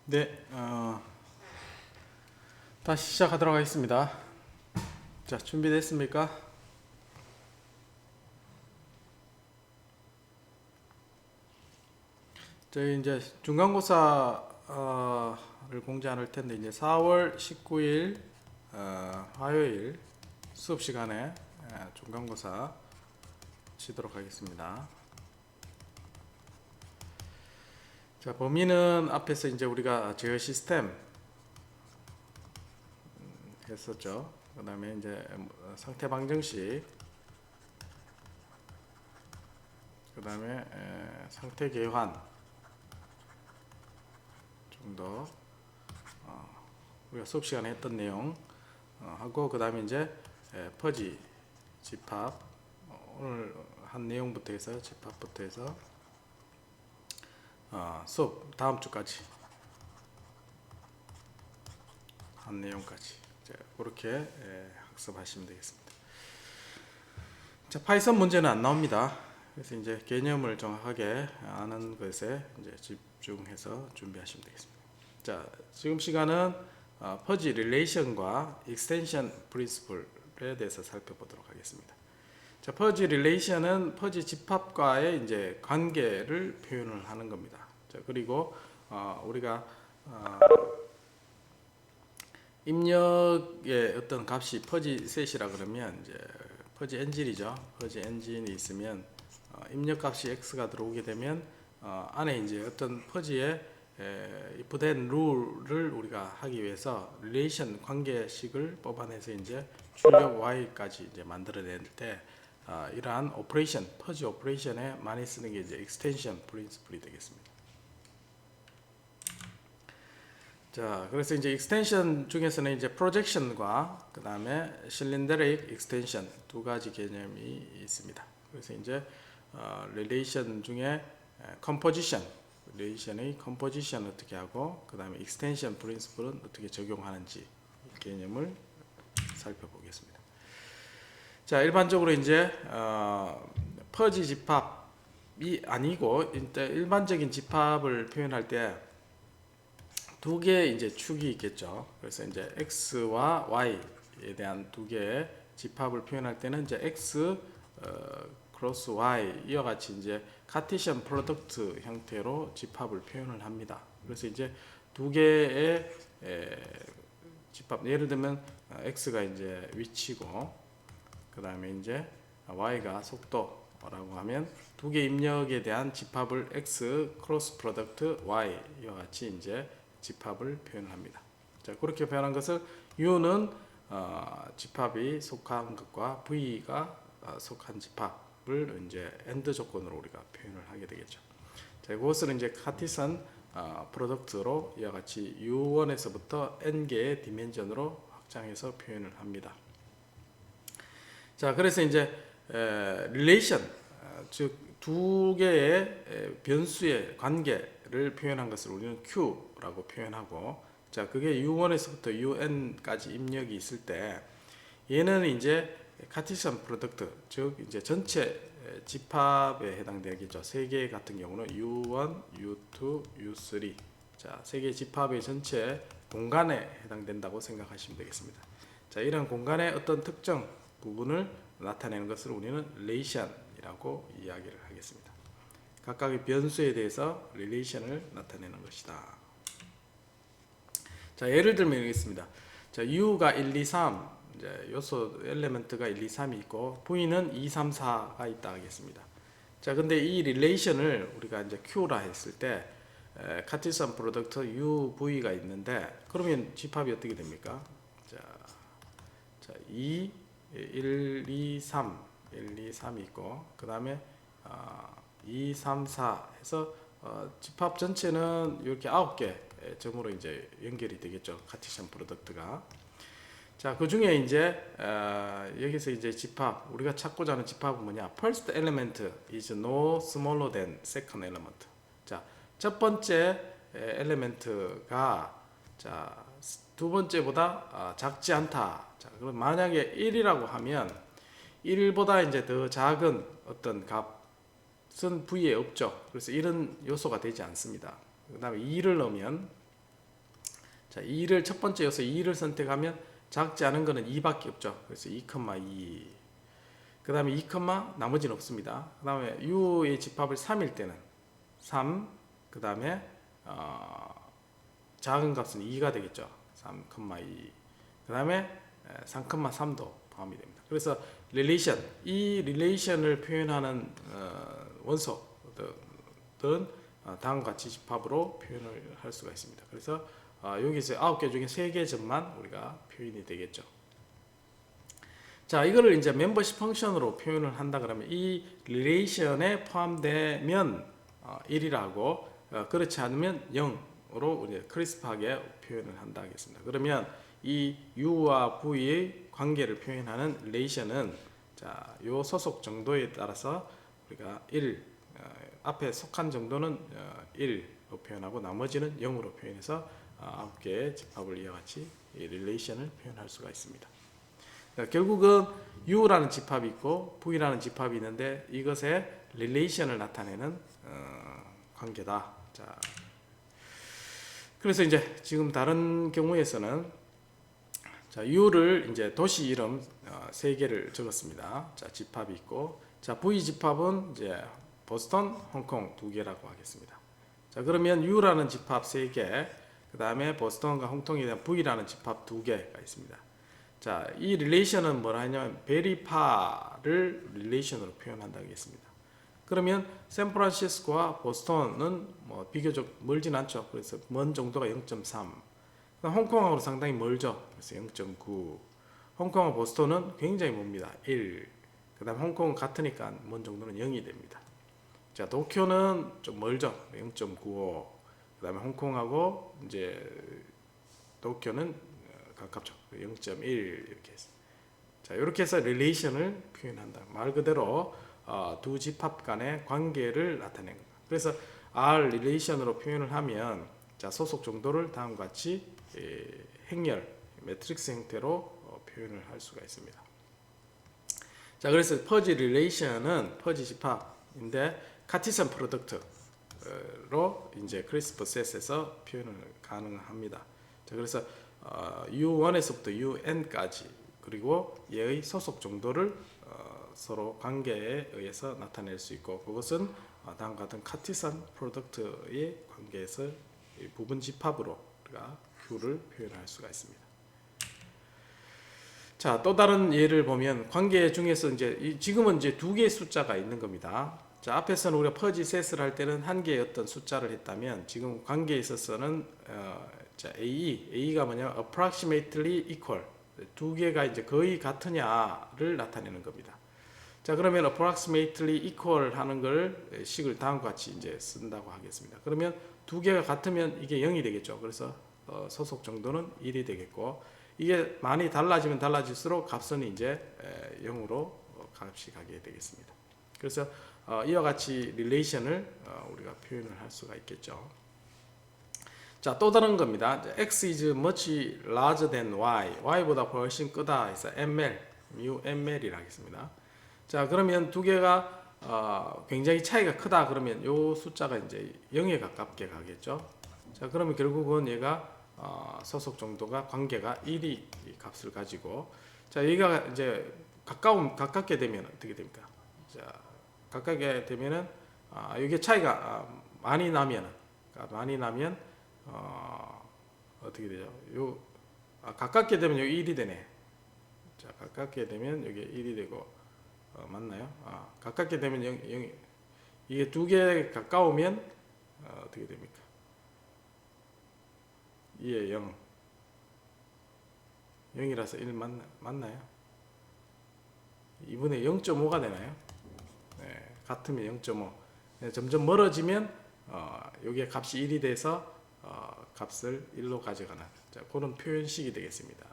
네, 다시 시작하도록 하겠습니다. 자, 준비됐습니까? 저희 이제 중간고사를 공지 않을 텐데 이제 4월 19일 화요일 수업 시간에 중간고사 치도록 하겠습니다. 자, 범위는 앞에서 이제 우리가 제어 시스템 했었죠. 그 다음에 이제 상태 방정식, 그 다음에 상태 계환 정도 우리가 수업 시간에 했던 내용 하고, 그 다음에 이제 퍼지 집합 오늘 한 내용부터 해서 집합부터 해서 수업 다음 주까지 한 내용까지 그렇게 학습하시면 되겠습니다. 자, 파이썬 문제는 안 나옵니다. 그래서 이제 개념을 정확하게 아는 것에 이제 집중해서 준비하시면 되겠습니다. 자, 지금 시간은 퍼지 릴레이션과 익스텐션 프린시플에 대해서 살펴보도록 하겠습니다. 자, 퍼지 릴레이션은 퍼지 집합과의 이제 관계를 표현을 하는 겁니다. 자, 그리고 우리가 입력의 어떤 값이 퍼지 셋이라 그러면 이제 퍼지 엔진이죠. 퍼지 엔진이 있으면 입력 값이 x가 들어오게 되면 안에 이제 어떤 퍼지에 입부된 룰을 우리가 하기 위해서 릴레이션 관계식을 뽑아내서 이제 출력 y까지 이제 만들어낼 때 이러한 오퍼레이션, 퍼지 오퍼레이션에 많이 쓰는 게 이제 익스텐션 프린시플이 되겠습니다. 자, 그래서 이제 익스텐션 중에서는 이제 프로젝션과 그 다음에 실린더릭 익스텐션 두 가지 개념이 있습니다. 그래서 이제 릴레이션 중에 컴포지션, 릴레이션의 컴포지션 어떻게 하고 그 다음에 익스텐션 프린시플은 어떻게 적용하는지 개념을 살펴보겠습니다. 자, 일반적으로 이제 퍼지 집합이 아니고 일반적인 집합을 표현할 때 두 개의 이제 축이 있겠죠. 그래서 이제 x와 y에 대한 두 개의 집합을 표현할 때는 이제 x 크로스 y 이와 같이 이제 카티션 프로덕트 형태로 집합을 표현을 합니다. 그래서 이제 두 개의 집합, 예를 들면 x가 이제 위치고 그 다음에 이제 y가 속도라고 하면 두 개 입력에 대한 집합을 x 크로스 프로덕트 y 이와 같이 이제 집합을 표현합니다. 자, 그렇게 표현한 것을 U는 집합이 속한 것과 V가 속한 집합을 이제 AND 조건으로 우리가 표현을 하게 되겠죠. 자, 그것을 이제 카티선 프로덕트로 이와 같이 U1에서부터 N 개의 디멘전으로 확장해서 표현을 합니다. 자, 그래서 이제 릴레이션, 즉 두 개의 변수의 관계를 표현한 것을 우리는 Q라고 표현하고, 자, 그게 U1에서부터 UN까지 입력이 있을 때 얘는 이제 카티션 프로덕트, 즉 이제 전체 집합에 해당되겠죠. 세 개 같은 경우는 U1, U2, U3. 자, 세 개 집합의 전체 공간에 해당된다고 생각하시면 되겠습니다. 자, 이런 공간의 어떤 특정 부분을 나타내는 것을 우리는 릴레이션이라고 이야기를 하겠습니다. 각각의 변수에 대해서 릴레이션을 나타내는 것이다. 자, 예를 들면 있습니다. 자, U가 1, 2, 3 이제 요소 엘리먼트가 1, 2, 3이 있고 V는 2, 3, 4가 있다 하겠습니다. 자, 근데 이 릴레이션을 우리가 이제 Q라 했을 때 카티션 프로덕트 UV가 있는데 그러면 집합이 어떻게 됩니까? 자, 1, 2, 3 있고 그 다음에 2, 3, 4 해서 집합 전체는 이렇게 9개 점으로 이제 연결이 되겠죠. 카티션 프로덕트가. 자, 그 중에 이제 여기서 이제 집합, 우리가 찾고자 하는 집합은 뭐냐? First element is no smaller than second element. 자, 첫 번째 엘리멘트가 자, 두 번째보다 작지 않다. 자, 그럼 만약에 1이라고 하면 1보다 이제 더 작은 어떤 값은 V에 없죠. 그래서 이런 요소가 되지 않습니다. 그 다음에 2를 넣으면 자, 2를 첫 번째 요소 2를 선택하면 작지 않은 거는 2밖에 없죠. 그래서 2,2. 그 다음에 2, 나머지는 없습니다. 그 다음에 u의 집합을 3일 때는 3, 그 다음에 작은 값은 2가 되겠죠. 3,2. 그 다음에 3,3도 포함이 됩니다. 그래서 릴레이션, 이 릴레이션을 표현하는 원소들은 다음과 같이 집합으로 표현을 할 수가 있습니다. 그래서 여기서 9개 중에 3개 점만 우리가 표현이 되겠죠. 자, 이거를 이제 멤버십 펑션으로 표현을 한다 그러면 이 릴레이션에 포함되면 1이라고 그렇지 않으면 0으로 우리 크리스프하게 표현을 한다 하겠습니다. 그러면 이 u와 v의 관계를 표현하는 릴레이션은 자, 요 소속 정도에 따라서 우리가 1 앞에 속한 정도는 1로 표현하고 나머지는 0으로 표현해서 9개의 집합을 이와 같이 이 릴레이션을 표현할 수가 있습니다. 결국은 u라는 집합이 있고 v라는 집합이 있는데 이것의 릴레이션을 나타내는 관계다. 자, 그래서 이제 지금 다른 경우에서는 자, u를 이제 도시 이름 3개를 적었습니다. 자, 집합이 있고, 자, v 집합은 이제 보스턴, 홍콩 2개라고 하겠습니다. 자, 그러면 u라는 집합 3개, 그 다음에 보스턴과 홍콩에 대한 v라는 집합 2개가 있습니다. 자, 이 릴레이션은 뭐라 하냐면 베리파를 릴레이션으로 표현한다 하겠습니다. 그러면 샌프란시스코와 보스턴은 뭐 비교적 멀진 않죠. 그래서 먼 정도가 0.3. 홍콩하고 상당히 멀죠. 그래서 0.9. 홍콩과 보스턴은 굉장히 멉니다. 1. 그다음 홍콩은 같으니까 먼 정도는 0이 됩니다. 자, 도쿄는 좀 멀죠. 0.95. 그다음에 홍콩하고 이제 도쿄는 가깝죠. 0.1 이렇게 해서. 자, 이렇게 해서 릴레이션을 표현한다. 말 그대로 두 집합 간의 관계를 나타낸 겁니다. 그래서 R 릴레이션으로 표현을 하면 자, 소속 정도를 다음과 같이 행렬 매트릭스 형태로 표현을 할 수가 있습니다. 자, 그래서 퍼지 릴레이션은 퍼지 집합인데 카티션 프로덕트로 이제 크리스프 셋에서 표현을 가능합니다. 자, 그래서 U1에서부터 UN까지 그리고 얘의 소속 정도를 서로 관계에 의해서 나타낼 수 있고 그것은 다음과 같은 카티션 프로덕트의 관계에서 부분 집합으로 우리가 Q를 표현할 수가 있습니다. 자, 또 다른 예를 보면 관계 중에서 이제 지금은 이제 2개의 숫자가 있는 겁니다. 자, 앞에서는 우리가 퍼지 셋을 할 때는 한 개의 어떤 숫자를 했다면 지금 관계에 있어서는 자, A가 뭐냐? approximately equal. 두 개가 이제 거의 같으냐를 나타내는 겁니다. 자, 그러면 approximately equal 하는 걸 식을 다음과 같이 이제 쓴다고 하겠습니다. 그러면 두 개가 같으면 이게 0이 되겠죠. 그래서 소속 정도는 1이 되겠고 이게 많이 달라지면 달라질수록 값은 이제 0으로 값이 가게 되겠습니다. 그래서 이와 같이 릴레이션을 우리가 표현을 할 수가 있겠죠. 자, 또 다른 겁니다. X is much larger than Y. Y보다 훨씬 크다 해서 ML, mu ML이라 하겠습니다. 자, 그러면 두 개가 굉장히 차이가 크다 그러면 요 숫자가 이제 0에 가깝게 가겠죠. 자, 그러면 결국은 얘가 소속 정도가 관계가 1이 값을 가지고 자, 얘가 이제 가깝게 되면 어떻게 됩니까? 자, 가깝게 되면은 이게 차이가 많이 나면 어떻게 되죠? 가깝게 되면 여기 1이 되네. 자, 가깝게 되면 여기 1이 되고 맞나요? 가깝게 되면 0 이게 두 개 가까우면 어떻게 됩니까? 2에 0 0이라서 1 맞나요? 2분의 0.5가 되나요? 네, 같으면 0.5 점점 멀어지면 여기에 값이 1이 돼서 값을 1로 가져가는 자, 그런 표현식이 되겠습니다.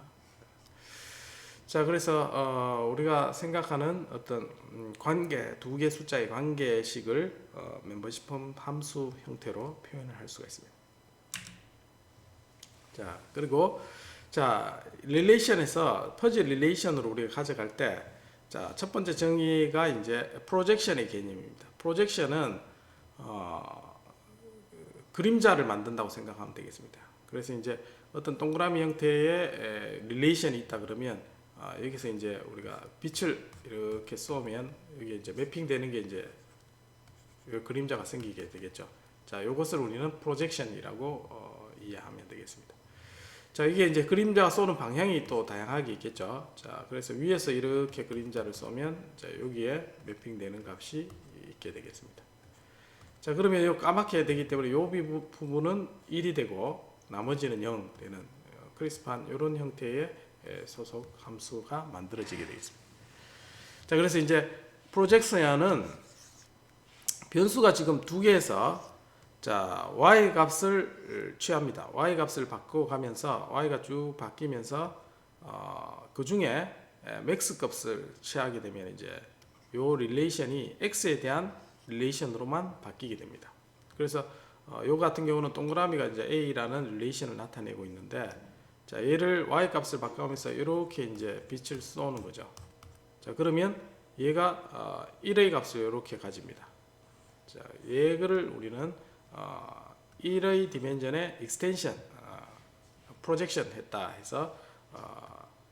자, 그래서 우리가 생각하는 어떤 관계, 두 개 숫자의 관계식을 멤버십 함수 형태로 표현을 할 수가 있습니다. 자, 그리고 자, 릴레이션에서 퍼즐 릴레이션으로 우리가 가져갈 때 자, 첫 번째 정의가 이제 프로젝션의 개념입니다. 프로젝션은 그림자를 만든다고 생각하면 되겠습니다. 그래서 이제 어떤 동그라미 형태의 릴레이션이 있다 그러면 여기서 이제 우리가 빛을 이렇게 쏘면 여기 이제 매핑되는 게 이제 그림자가 생기게 되겠죠. 자, 이것을 우리는 프로젝션이라고 이해하면 되겠습니다. 자, 이게 이제 그림자가 쏘는 방향이 또 다양하게 있겠죠. 자, 그래서 위에서 이렇게 그림자를 쏘면 자, 여기에 매핑되는 값이 있게 되겠습니다. 자, 그러면 요 까맣게 되기 때문에 요 부분은 1이 되고 나머지는 0 되는 크리스프한 이런 형태의 소속 함수가 만들어지게 되겠습니다. 자, 그래서 이제 프로젝션은 변수가 지금 두 개에서 자, y 값을 취합니다. y 값을 바꿔가면서 y가 쭉 바뀌면서 그 중에 max 값을 취하게 되면 이제 요 릴레이션이 x에 대한 릴레이션으로만 바뀌게 됩니다. 그래서 요 같은 경우는 동그라미가 이제 a라는 릴레이션을 나타내고 있는데 자, 얘를 y 값을 바꿔가면서 이렇게 이제 빛을 쏘는 거죠. 자, 그러면 얘가 1의 값을 이렇게 가집니다. 자, 얘를 우리는 1의 디멘전의 익스텐션, 프로젝션 했다 해서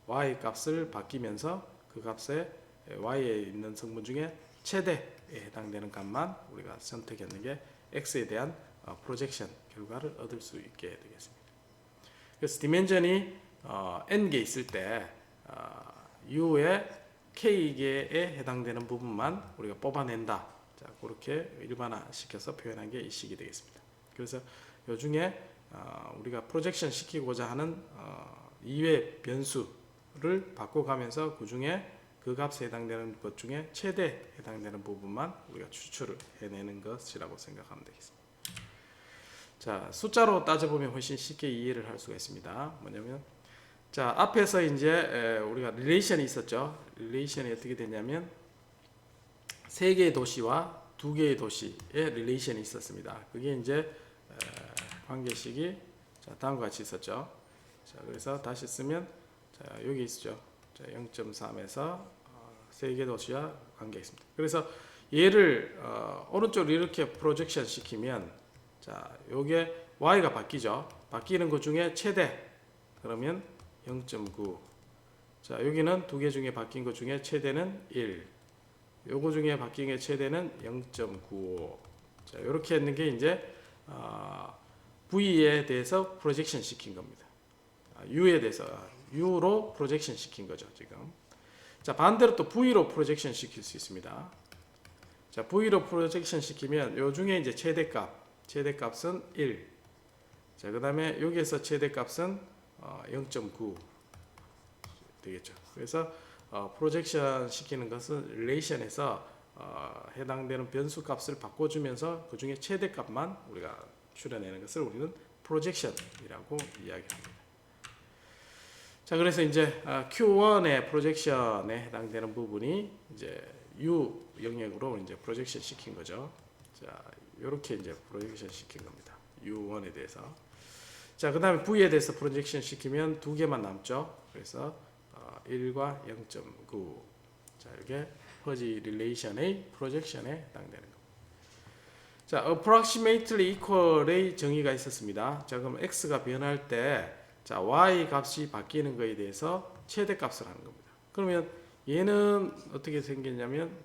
y 값을 바뀌면서 그 값에 y에 있는 성분 중에 최대에 해당되는 값만 우리가 선택했는 게 x에 대한 프로젝션 결과를 얻을 수 있게 되겠습니다. 그래서 디멘전이 n개 있을 때 u의 k개에 해당되는 부분만 우리가 뽑아낸다. 자, 그렇게 일반화시켜서 표현한 게 이 식이 되겠습니다. 그래서 요 중에 우리가 프로젝션 시키고자 하는 2의 변수를 바꿔가면서 그 중에 그 값에 해당되는 것 중에 최대에 해당되는 부분만 우리가 추출을 해내는 것이라고 생각하면 되겠습니다. 자, 숫자로 따져보면 훨씬 쉽게 이해를 할 수가 있습니다. 뭐냐면 자, 앞에서 이제 우리가 릴레이션이 있었죠. 릴레이션이 어떻게 되냐면 3개의 도시와 2개의 도시의 릴레이션이 있었습니다. 그게 이제 관계식이 자, 다음과 같이 있었죠. 자, 그래서 다시 쓰면 자, 여기 있죠. 0.3에서 3개 도시와 관계가 있습니다. 그래서 얘를 오른쪽으로 이렇게 프로젝션 시키면 자, 요게 y가 바뀌죠. 바뀌는 것 중에 최대 그러면 0.9. 자, 여기는 두 개 중에 바뀐 것 중에 최대는 1. 요거 중에 바뀐 게 최대는 0.95. 자, 이렇게 했는 게 이제 V에 대해서 프로젝션 시킨 겁니다. U에 대해서 U로 프로젝션 시킨 거죠, 지금. 자, 반대로 또 V로 프로젝션 시킬 수 있습니다. 자, V로 프로젝션 시키면 요 중에 이제 최대값은 1. 자, 그다음에 여기에서 최대값은 0.9 되겠죠. 그래서 프로젝션 시키는 것은 릴레이션에서 해당되는 변수 값을 바꿔주면서 그 중에 최대값만 우리가 추려내는 것을 우리는 프로젝션이라고 이야기합니다. 자, 그래서 이제 Q1의 프로젝션에 해당되는 부분이 이제 U 영역으로 이제 프로젝션 시킨 거죠. 자, 이렇게 이제 프로젝션 시킨 겁니다. U1에 대해서. 자, 그다음에 V에 대해서 프로젝션 시키면 두 개만 남죠. 그래서 1과 0.9. 자, 이게 퍼지 릴레이션의 프로젝션에 해당되는 겁니다. 자, approximately equal의 정의가 있었습니다. 자, 그럼 x가 변할 때 자, y 값이 바뀌는 거에 대해서 최대값을 하는 겁니다. 그러면 얘는 어떻게 생겼냐면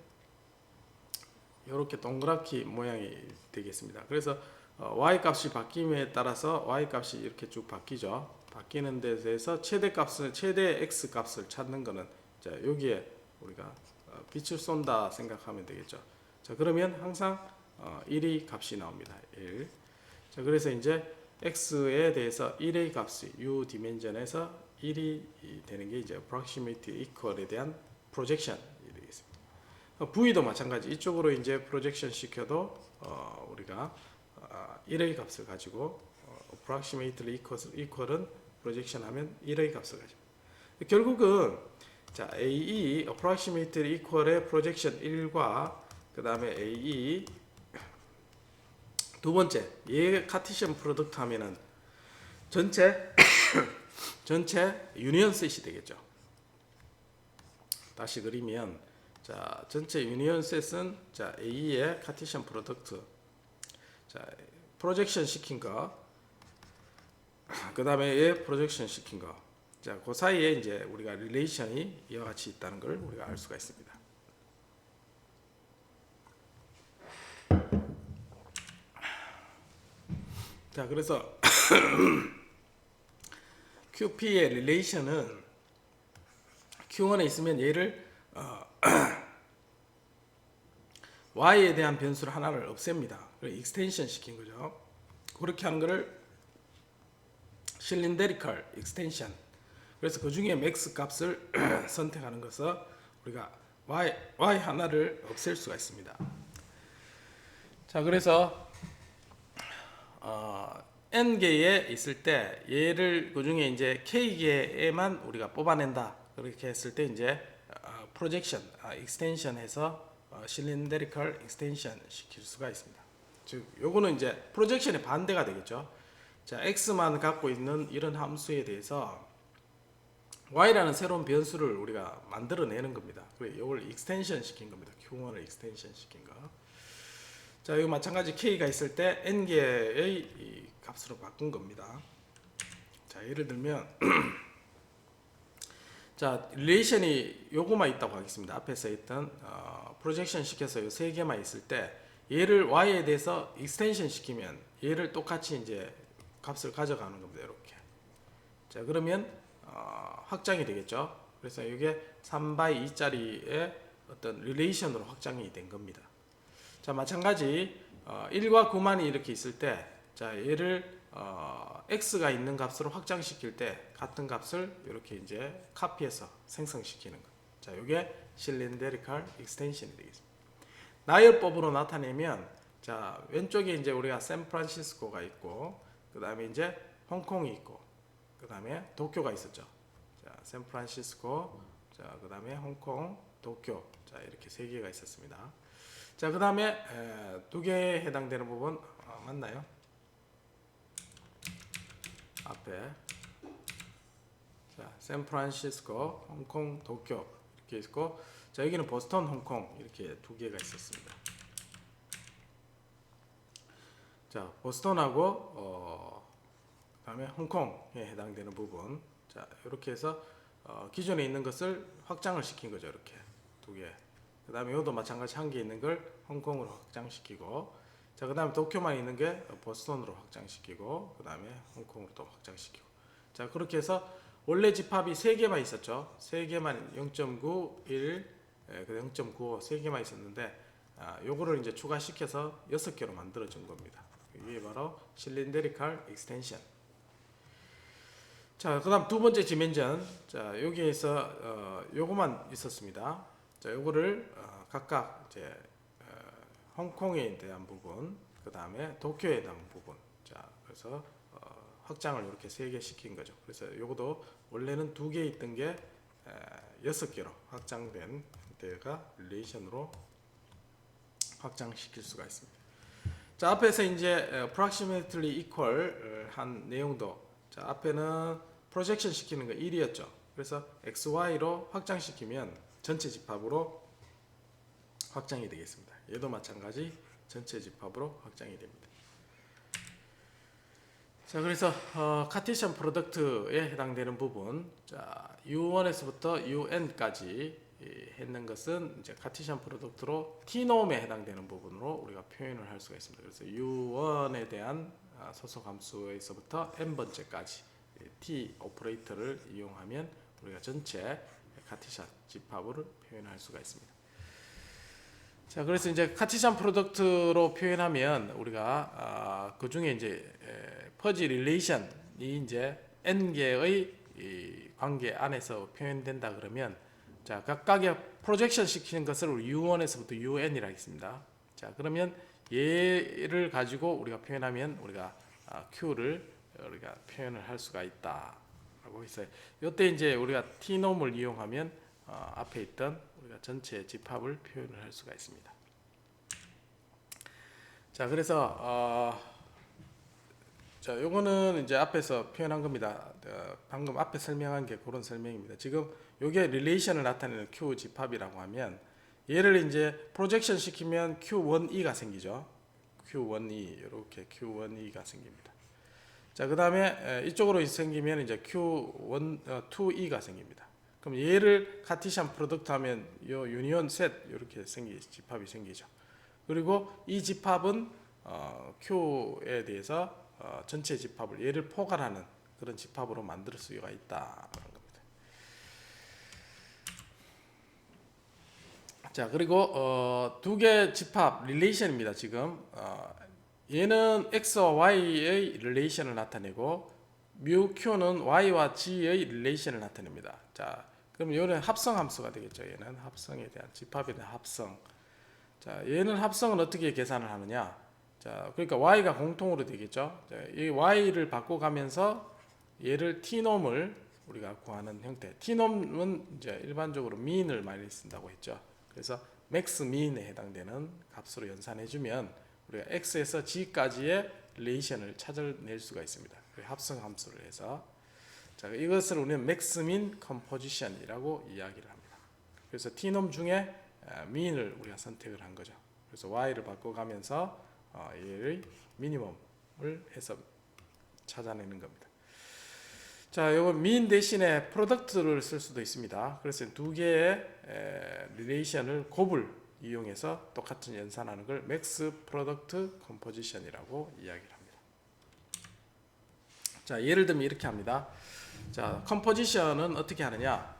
이렇게 동그랗게 모양이 되겠습니다. 그래서 y 값이 바뀜에 따라서 y 값이 이렇게 쭉 바뀌죠. 바뀌는 데 대해서 최대 x 값을 찾는 거는 자, 여기에 우리가 빛을 쏜다 생각하면 되겠죠. 자, 그러면 항상 1의 값이 나옵니다. 1. 자, 그래서 이제 x에 대해서 1의 값이 u 디멘전에서 1이 되는 게 이제 approximate equal에 대한 프로젝션이 되겠습니다. v도 마찬가지. 이쪽으로 이제 프로젝션 시켜도 우리가 1의 값을 가지고 approximately equal은 프로젝션 하면 1의 값을 가집니다. 결국은 자, AE approximately equal의 프로젝션 1과 그 다음에 AE 두 번째 얘 카티션 프로덕트 하면은 전체 유니언 셋이 되겠죠. 다시 그리면 자, 전체 유니언 셋은 자, A의 카티션 프로덕트. 자, 프로젝션 시킨 거 그 다음에 얘 프로젝션 시킨 거. 자, 그 사이에 이제 우리가 릴레이션이 이와 같이 있다는 걸 우리가 알 수가 있습니다. 자, 그래서 QP의 릴레이션은 Q1에 있으면 얘를 Y에 대한 변수를 하나를 없앱니다. 그래서 익스텐션 시킨 거죠. 그렇게 하는 거를 실린데리컬 익스텐션. 그래서 그 중에 맥스 값을 선택하는 것은 우리가 Y 하나를 없앨 수가 있습니다. 자, 그래서 N개에 있을 때 얘를 그 중에 이제 K개에만 우리가 뽑아낸다. 그렇게 했을 때 이제 프로젝션, 익스텐션해서 실린데리컬 익스텐션 시킬 수가 있습니다. 즉, 요거는 이제 프로젝션의 반대가 되겠죠. 자, X만 갖고 있는 이런 함수에 대해서 Y라는 새로운 변수를 우리가 만들어내는 겁니다. 그래서 이걸 익스텐션 시킨 겁니다. Q1을 익스텐션 시킨 거. 자, 이거 마찬가지 K가 있을 때 N개의 이 값으로 바꾼 겁니다. 자, 예를 들면 자, 릴레이션이 요거만 있다고 하겠습니다. 앞에서 있던 프로젝션 시켜서 요 세 개만 있을 때 얘를 Y에 대해서 익스텐션 시키면 얘를 똑같이 이제 값을 가져가는 겁니다. 이렇게. 자, 그러면 확장이 되겠죠. 그래서 이게 3x2짜리의 어떤 릴레이션으로 확장이 된 겁니다. 자, 마찬가지 1과 9만이 이렇게 있을 때, 자, 얘를 x가 있는 값으로 확장시킬 때 같은 값을 이렇게 이제 카피해서 생성시키는 것. 자, 이게 실린데리컬 익스텐션이 되겠습니다. 나열법으로 나타내면, 자, 왼쪽에 이제 우리가 샌프란시스코가 있고, 그 다음에 이제 홍콩이 있고, 그 다음에 도쿄가 있었죠. 자, 샌프란시스코, 자, 그 다음에 홍콩, 도쿄, 자, 이렇게 세 개가 있었습니다. 자, 그 다음에 두 개에 해당되는 부분 맞나요? 앞에 자, 샌프란시스코, 홍콩, 도쿄 이렇게 있고, 자, 여기는 보스턴, 홍콩 이렇게 두 개가 있었습니다. 자, 보스턴하고 그다음에 홍콩에 해당되는 부분, 자, 이렇게 해서 기존에 있는 것을 확장을 시킨 거죠. 이렇게 두 개. 그 다음에 이것도 마찬가지 한 개 있는 걸 홍콩으로 확장시키고, 자, 그 다음에 도쿄만 있는 게 보스턴으로 확장시키고, 그 다음에 홍콩으로 또 확장시키고. 자, 그렇게 해서 원래 집합이 3개만 있었죠. 3개만 0.9, 1, 0.95 3개만 있었는데, 요거를 이제 추가시켜서 6개로 만들어준 겁니다. 이게 바로 실린데리컬 익스텐션. 자, 그 다음 두 번째 디멘전. 자, 여기에서 요거만 있었습니다. 자, 요거를 각각 이제 홍콩에 대한 부분, 그 다음에 도쿄에 대한 부분. 자, 그래서 확장을 이렇게 3개 시킨 거죠. 그래서 요것도 원래는 2개 있던 게 6개로 확장된 형태가 릴레이션으로 확장시킬 수가 있습니다. 자, 앞에서 이제 approximately equal 한 내용도, 자, 앞에는 프로젝션 시키는 거 1이었죠. 그래서 XY로 확장시키면 전체 집합으로 확장이 되겠습니다. 얘도 마찬가지 전체 집합으로 확장이 됩니다. 자, 그래서 카티션 프로덕트에 해당되는 부분, 자, U1에서부터 UN까지 했는 것은 이제 카티션 프로덕트로 T놈에 해당되는 부분으로 우리가 표현을 할 수가 있습니다. 그래서 U1에 대한 소속 함수에서부터 n번째까지 T 오퍼레이터를 이용하면 우리가 전체 카티션 집합을 표현할 수가 있습니다. 자, 그래서 이제 카티션 프로덕트로 표현하면 우리가 그 중에 이제 퍼지 릴레이션이 이제 n 개의 이 관계 안에서 표현된다 그러면, 자, 각각의 프로젝션 시키는 것을 U1에서부터 UN이라 했습니다. 자, 그러면 얘를 가지고 우리가 표현하면 우리가 Q를 우리가 표현을 할 수가 있다라고 했어요. 이때 이제 우리가 T놈을 이용하면 앞에 있던 우리가 전체 집합을 표현을 할 수가 있습니다. 자, 그래서 자, 요거는 이제 앞에서 표현한 겁니다. 방금 앞에 설명한 게 그런 설명입니다. 지금 요게 릴레이션을 나타내는 Q 집합이라고 하면, 얘를 이제 프로젝션 시키면 Q1E가 생기죠. Q1E, 이렇게 Q1E가 생깁니다. 자, 그 다음에 이쪽으로 생기면 이제 Q1, 2E가 생깁니다. 그럼 얘를 카티시안 프로덕트 하면 요 유니온 셋 이렇게 집합이 생기죠. 그리고 이 집합은 Q에 대해서 전체 집합을 얘를 포괄하는 그런 집합으로 만들 수가 있다는 겁니다. 자, 그리고 두 개 집합 릴레이션입니다. 지금 얘는 x와 y의 릴레이션을 나타내고 뮤 q는 y와 g의 릴레이션을 나타냅니다. 자, 그럼 얘는 합성 함수가 되겠죠. 얘는 합성에 대한 집합에 대한 합성. 자, 얘는 합성은 어떻게 계산을 하느냐? 자, 그러니까 y가 공통으로 되겠죠. 자, 이 y를 바꿔가면서 얘를 t놈을 우리가 구하는 형태. t놈은 이제 일반적으로 mean을 많이 쓴다고 했죠. 그래서 max mean에 해당되는 값으로 연산해주면 우리가 x에서 g까지의 릴레이션을 찾아낼 수가 있습니다. 합성 함수를 해서 자, 이것을 우리는 max mean composition이라고 이야기를 합니다. 그래서 t놈 중에 mean을 우리가 선택을 한 거죠. 그래서 y를 바꿔가면서 얘의 미니멈을 해서 찾아내는 겁니다. 자, 요거 mean 대신에 product를 쓸 수도 있습니다. 그래서 두 개의 릴레이션을 곱을 이용해서 똑같은 연산하는 걸 max product composition이라고 이야기를 합니다. 자, 예를 들면 이렇게 합니다. 자, composition은 어떻게 하느냐?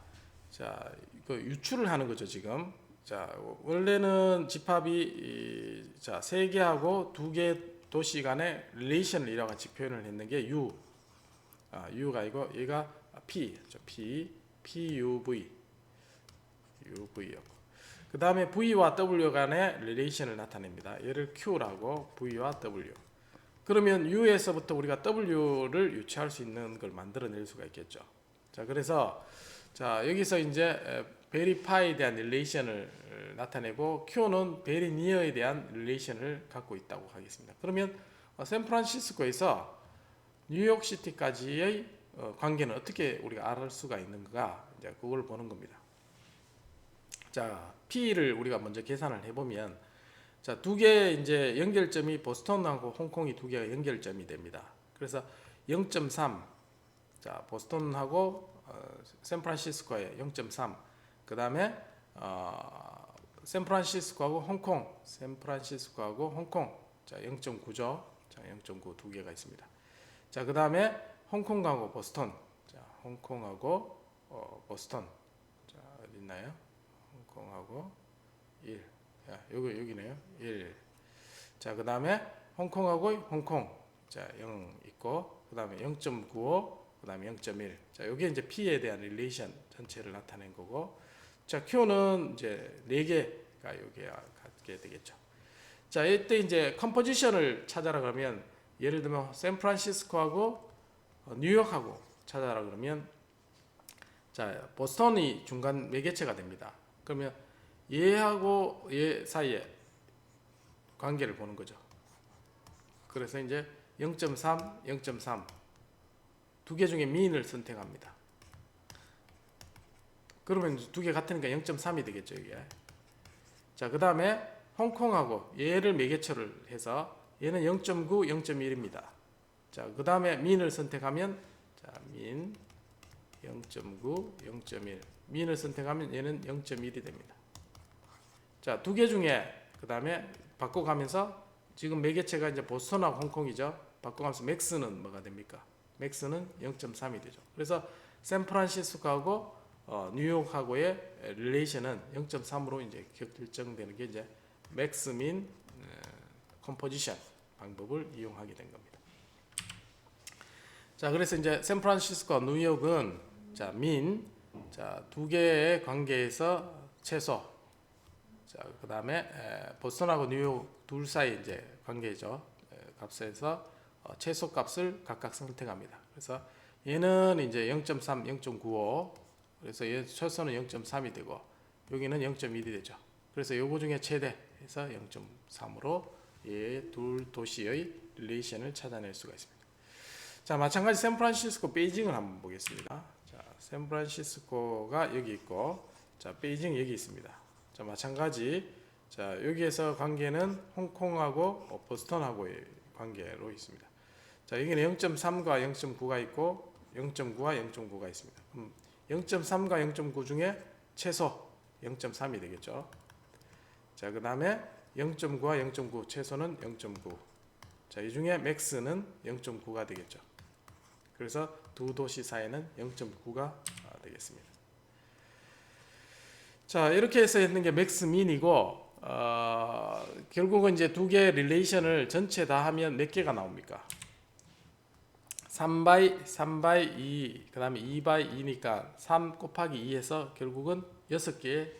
자, 이거 유출을 하는 거죠, 지금. 자, 원래는 집합이 자, 세 개하고 두 개 도시 간의 릴레이션을 이와 같이 표현을 했는 게 U. U가 이거 얘가 P, PUV, UV였고. 그 다음에 V와 W 간의 릴레이션을 나타냅니다. 얘를 Q라고 V와 W. 그러면 U에서부터 우리가 W를 유추할 수 있는 걸 만들어낼 수가 있겠죠. 자, 그래서 자, 여기서 이제 verify에 대한 릴레이션을 나타내고 Q는 very near에 대한 릴레이션을 갖고 있다고 하겠습니다. 그러면 샌프란시스코에서 뉴욕시티까지의 관계는 어떻게 우리가 알 수가 있는가? 이제 그걸 보는 겁니다. 자, P를 우리가 먼저 계산을 해보면, 자, 두 개의 이제 연결점이 보스턴하고 홍콩이 두 개가 연결점이 됩니다. 그래서 0.3, 자, 보스턴하고 샌프란시스코의 0.3, 그 다음에 샌프란시스코하고 홍콩, 자, 0.9죠. 자, 0.9 두 개가 있습니다. 자, 그 다음에 홍콩하고 보스턴. 자, 홍콩하고 보스턴. 자, 어디 있나요? 홍콩하고 1. 자, 여기네요. 1. 자, 그 다음에 홍콩하고 홍콩. 자, 0 있고, 그 다음에 0.95, 그 다음에 0.1. 자, 여기 이제 P에 대한 릴레이션 전체를 나타낸 거고, 자, Q는 이제 4개가 여기에 갖게 되겠죠. 자, 이때 이제 컴포지션을 찾아라 그러면, 예를 들면 샌프란시스코하고 뉴욕하고 찾아라 그러면, 자, 보스턴이 중간 매개체가 됩니다. 그러면 얘하고 얘 사이에 관계를 보는 거죠. 그래서 이제 0.3, 0.3 두 개 중에 mean을 선택합니다. 그러면 두 개 같으니까 0.3이 되겠죠, 이게. 자, 그 다음에 홍콩하고 얘를 매개체를 해서 얘는 0.9, 0.1입니다. 자, 그 다음에 mean을 선택하면, 자, mean 0.9, 0.1. mean을 선택하면 얘는 0.1이 됩니다. 자, 두 개 중에 그 다음에 바꿔가면서 지금 매개체가 이제 보스턴하고 홍콩이죠. 바꿔가면서 max는 뭐가 됩니까? max는 0.3이 되죠. 그래서 샌프란시스코하고 뉴욕하고의 릴레이션은 0.3으로 이제 결정되는 게 이제 max mean 컴포지션 방법을 이용하게 된 겁니다. 자, 그래서 이제 샌프란시스코와 뉴욕은 자, mean 자, 두 개의 관계에서 최소. 자, 그다음에 보스턴하고 뉴욕 둘 사이 이제 관계죠. 값에서 최소 값을 각각 선택합니다. 그래서 얘는 이제 0.3, 0.95. 그래서 얘 최소는 0.3이 되고 여기는 0.1이 되죠. 그래서 요거 중에 최대해서 0.3으로 얘 둘 도시의 릴레이션을 찾아낼 수가 있습니다. 자, 마찬가지 샌프란시스코, 베이징을 한번 보겠습니다. 자, 샌프란시스코가 여기 있고, 자, 베이징 여기 있습니다. 자, 마찬가지. 자, 여기에서 관계는 홍콩하고 보스턴하고의 관계로 있습니다. 자, 여기는 0.3과 0.9가 있고 0.9와 0.9가 있습니다. 0.3과 0.9 중에 최소 0.3이 되겠죠. 자, 그 다음에 0.9와 0.9 최소는 0.9. 자, 이 중에 맥스는 0.9가 되겠죠. 그래서 두 도시 사이는 0.9가 되겠습니다. 자, 이렇게 해서 했는 게 맥스 민이고, 결국은 이제 두 개의 릴레이션을 전체 다 하면 몇 개가 나옵니까? 3by 2, 그 다음에 2by 2니까 3 곱하기 2에서 결국은 6개의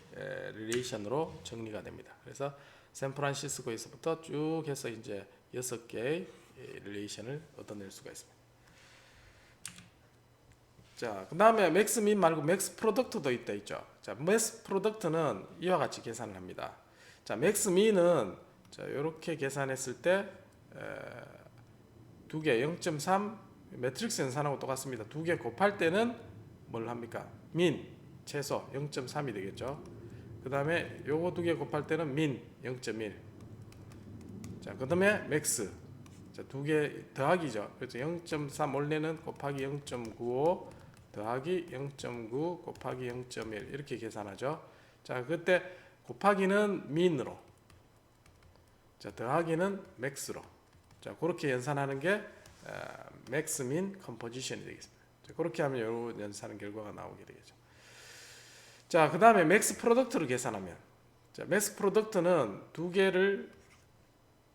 릴레이션으로 정리가 됩니다. 그래서 샌프란시스코에서부터 쭉 해서 이제 6개의 릴레이션을 얻어낼 수가 있습니다. 자, 그 다음에 맥스 민 말고 맥스 프로덕트도 있죠. 자, 맥스 프로덕트는 이와 같이 계산을 합니다. 자, 맥스 민은 자, 이렇게 계산했을 때 두 개 0.3 매트릭스 연산하고 똑같습니다. 두 개 곱할 때는 뭘 합니까? 민 최소 0.3이 되겠죠. 그 다음에 요거 두 개 곱할 때는 민 0.1. 자, 그 다음에 맥스. 자, 두 개 더하기죠. 그래서 0.3 원래는 곱하기 0.95 더하기 0.9 곱하기 0.1 이렇게 계산하죠. 자, 그때 곱하기는 민으로, 자, 더하기는 맥스로. 자, 그렇게 연산하는 게 맥스 민 컴포지션이 되겠습니다. 자, 그렇게 하면 이런 연산하는 결과가 나오게 되겠죠. 자, 그 다음에 맥스 프로덕트를 계산하면, 자, 맥스 프로덕트는 두 개를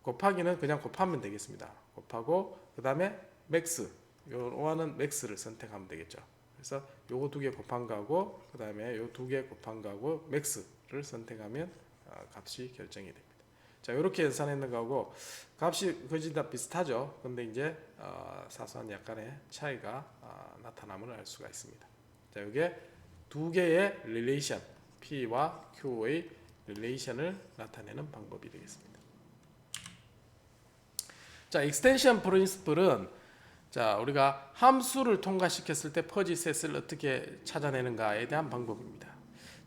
곱하기는 그냥 곱하면 되겠습니다. 곱하고 그 다음에 맥스, 요거는 맥스를 선택하면 되겠죠. 그래서 요거 두 개 곱한 거하고 그 다음에 요 두 개 곱한 거하고 맥스를 선택하면 값이 결정이 됩니다. 자, 이렇게 연산했는 거하고 값이 거의 다 비슷하죠. 근데 이제 사소한 약간의 차이가 나타남을 알 수가 있습니다. 자, 이게 두 개의 릴레이션 P와 Q의 릴레이션을 나타내는 방법이 되겠습니다. 자, 익스텐션 프린시플은 자, 우리가 함수를 통과시켰을 때 퍼지셋을 어떻게 찾아내는가에 대한 방법입니다.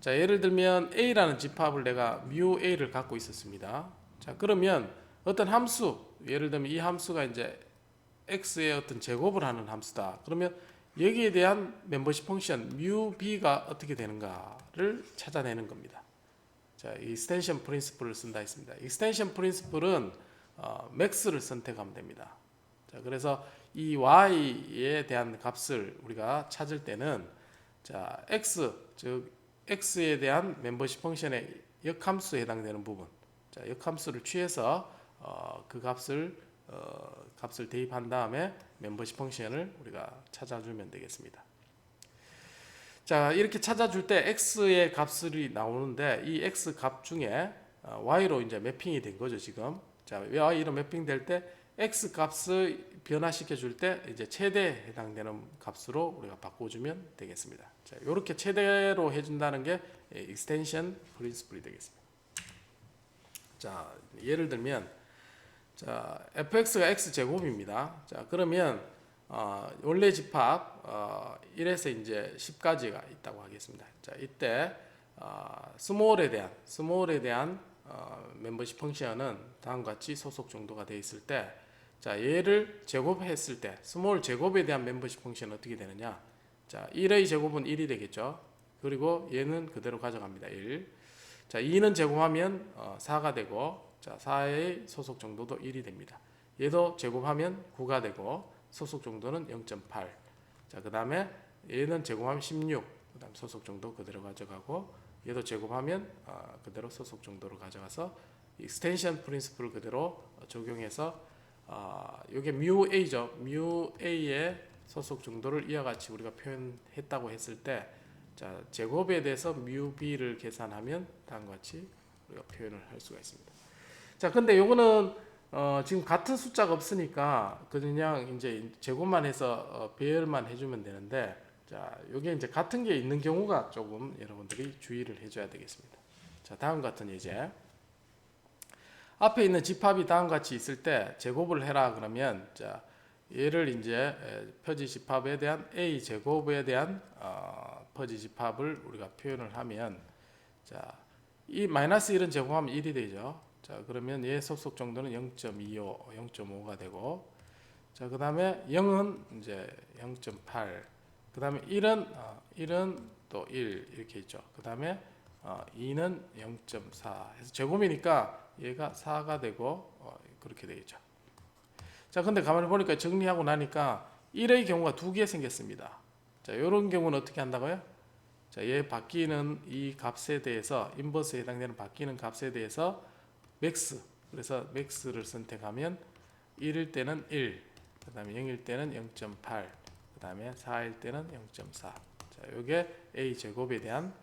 자, 예를 들면 A라는 집합을 내가 mu A를 갖고 있었습니다. 자, 그러면 어떤 함수, 예를 들면 이 함수가 이제 X의 어떤 제곱을 하는 함수다. 그러면 여기에 대한 멤버십 펑션 mu B가 어떻게 되는가를 찾아내는 겁니다. 자, 익스텐션 프린시플을 쓴다 했습니다. 익스텐션 프린시플은 max를 선택하면 됩니다. 자, 그래서 이 y에 대한 값을 우리가 찾을 때는 자, x 즉 x에 대한 멤버십 펑션의 역함수에 해당되는 부분, 자, 역함수를 취해서 그 값을 대입한 다음에 멤버십 펑션을 우리가 찾아주면 되겠습니다. 자, 이렇게 찾아줄 때 x의 값이 나오는데 이 x 값 중에 y로 이제 매핑이 된 거죠 지금. 자, y로 매핑될 때 x 값을 변화시켜 줄 때 이제 최대에 해당되는 값으로 우리가 바꿔주면 되겠습니다. 자, 이렇게 최대로 해준다는 게 익스텐션 프린시플이 되겠습니다. 자, 예를 들면 자, fx가 x 제곱입니다. 자, 그러면 원래 집합 1에서 이제 10까지가 있다고 하겠습니다. 자, 이때 스몰에 대한 멤버십 펑션은 다음과 같이 소속 정도가 되어 있을 때, 자, 얘를 제곱했을 때 스몰 제곱에 대한 멤버십 펑션은 어떻게 되느냐? 자, 1의 제곱은 1이 되겠죠. 그리고 얘는 그대로 가져갑니다. 1. 자, 2는 제곱하면 4가 되고, 자, 4의 소속 정도도 1이 됩니다. 얘도 제곱하면 9가 되고 소속 정도는 0.8. 자, 그 다음에 얘는 제곱하면 16. 그 다음 소속 정도 그대로 가져가고 얘도 제곱하면 그대로 소속 정도로 가져가서 익스텐션 프린시플을 그대로 적용해서 이게 mu a죠. mu a의 소속 정도를 이와 같이 우리가 표현했다고 했을 때, 자, 제곱에 대해서 mu b를 계산하면 다음과 같이 우리가 표현을 할 수가 있습니다. 자, 근데 요거는 지금 같은 숫자가 없으니까 그냥 이제 제곱만 해서 배열만 해주면 되는데, 자, 요게 이제 같은 게 있는 경우가 조금 여러분들이 주의를 해줘야 되겠습니다. 자, 다음 같은 예제. 앞에 있는 집합이 다음과 같이 있을 때 제곱을 해라 그러면, 자, 얘를 이제 퍼지 집합에 대한 a 제곱에 대한 퍼지 집합을 우리가 표현을 하면, 자, 이 마이너스 1은 제곱하면 1이 되죠. 자, 그러면 얘 소속 정도는 0.25, 0.5가 되고, 자, 그 다음에 0은 이제 0.8. 그 다음에 1은 또 1 이렇게 있죠. 그 다음에 2는 0.4 해서 제곱이니까 얘가 4가 되고 그렇게 되겠죠. 자, 근데 가만히 보니까 정리하고 나니까 1의 경우가 두 개 생겼습니다. 자, 이런 경우는 어떻게 한다고요? 자, 얘 바뀌는 이 값에 대해서 인버스에 해당되는 바뀌는 값에 대해서 맥스, 그래서 맥스를 선택하면 1일 때는 1, 그 다음에 0일 때는 0.8, 그 다음에 4일 때는 0.4. 자, 요게 A 제곱에 대한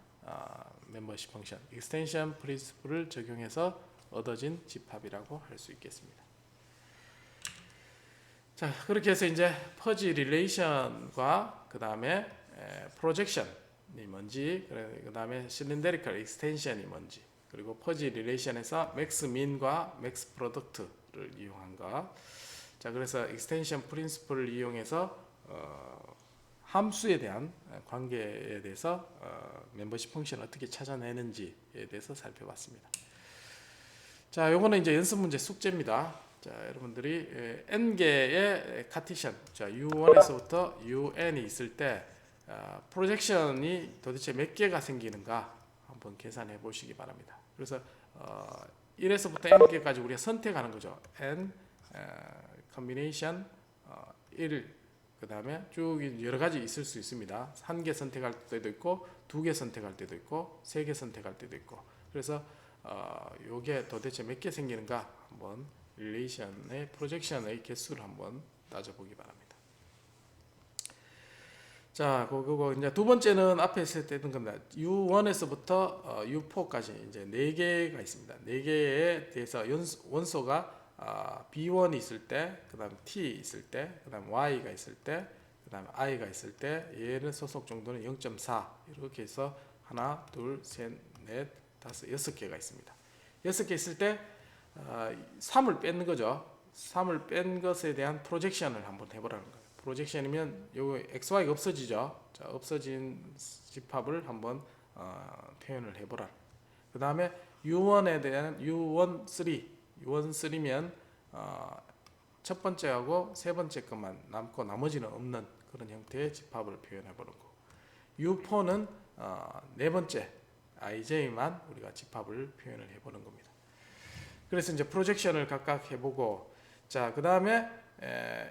멤버십 펑션, 익스텐션 프린시플을 적용해서 얻어진 집합이라고 할 수 있겠습니다. 자, 그렇게 해서 이제 퍼지 릴레이션과 그 다음에 프로젝션이 뭔지, 그 다음에 실린데리컬 익스텐션이 뭔지, 그리고 퍼지 릴레이션에서 맥스 민과 맥스 프로덕트를 이용한 것. 자, 그래서 익스텐션 프린시플을 이용해서 함수에 대한 관계에 대해서 멤버십 펑션을 어떻게 찾아내는지에 대해서 살펴봤습니다. 자, 요거는 이제 연습 문제 숙제입니다. 자, 여러분들이 n개의 카티션, 자, u1에서부터 un이 있을 때 프로젝션이 도대체 몇 개가 생기는가 한번 계산해 보시기 바랍니다. 그래서 1에서부터 n개까지 우리가 선택하는 거죠. n combination 1, 그 다음에 쭉 여러 가지 있을 수 있습니다. 한 개 선택할 때도 있고, 두 개 선택할 때도 있고, 세 개 선택할 때도 있고. 그래서 요게 도대체 몇 개 생기는가 한번 릴레이션의 프로젝션의 개수를 한번 따져보기 바랍니다. 자, 그거 이제 두 번째는 앞에 했던 겁니다. U1에서부터 U4까지 이제 4개가 있습니다. 4개에 대해서 원소가 B1이 있을 때, 그 다음 T 있을 때, 그 다음 Y가 있을 때, 그 다음 I가 있을 때, 얘는 소속 정도는 0.4 이렇게 해서 하나, 둘, 셋, 넷, 다섯, 6개가 있습니다. 6개 있을 때 3을 뺀 거죠. 3을 뺀 것에 대한 프로젝션을 한번 해보라는 거예요. 프로젝션이면 요 XY가 없어지죠. 자, 없어진 집합을 한번 표현을 해보라. 그 다음에 U1에 대한 U13면 첫 번째하고 세 번째 것만 남고 나머지는 없는 그런 형태의 집합을 표현해 보는 거. U4는 네 번째 IJ만 우리가 집합을 표현을 해보는 겁니다. 그래서 이제 프로젝션을 각각 해보고, 자, 그 다음에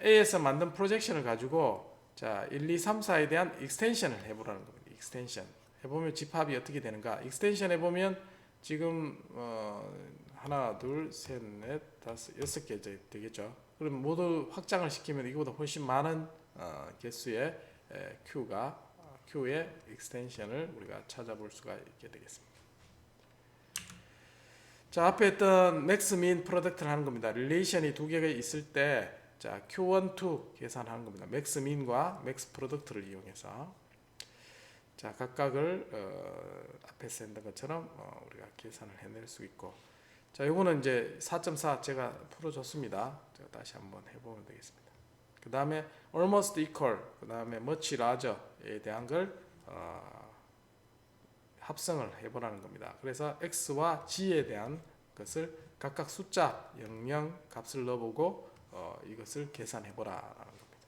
A에서 만든 프로젝션을 가지고 자 1, 2, 3, 4에 대한 익스텐션을 해보라는 겁니다. 익스텐션 해보면 집합이 어떻게 되는가? 익스텐션 해보면 지금 하나, 둘, 셋, 넷, 다섯, 6개 되겠죠. 그럼 모두 확장을 시키면 이거보다 훨씬 많은 개수의 Q의 익스텐션을 우리가 찾아볼 수가 있게 되겠습니다. 자, 앞에 했던 맥스 민 프로덕트를 하는 겁니다. 릴레이션이 두 개가 있을 때 자, Q1, 2 계산하는 겁니다. 맥스 민과 맥스 프로덕트를 이용해서 자, 각각을 앞에서 했던 것처럼 우리가 계산을 해낼 수 있고, 자, 요거는 이제 4.4 제가 풀어줬습니다. 제가 다시 한번 해보면 되겠습니다. 그 다음에 almost equal, 그 다음에 much larger에 대한 걸 합성을 해보라는 겁니다. 그래서 x와 g에 대한 것을 각각 숫자 00 값을 넣어보고 이것을 계산해보라라는 겁니다.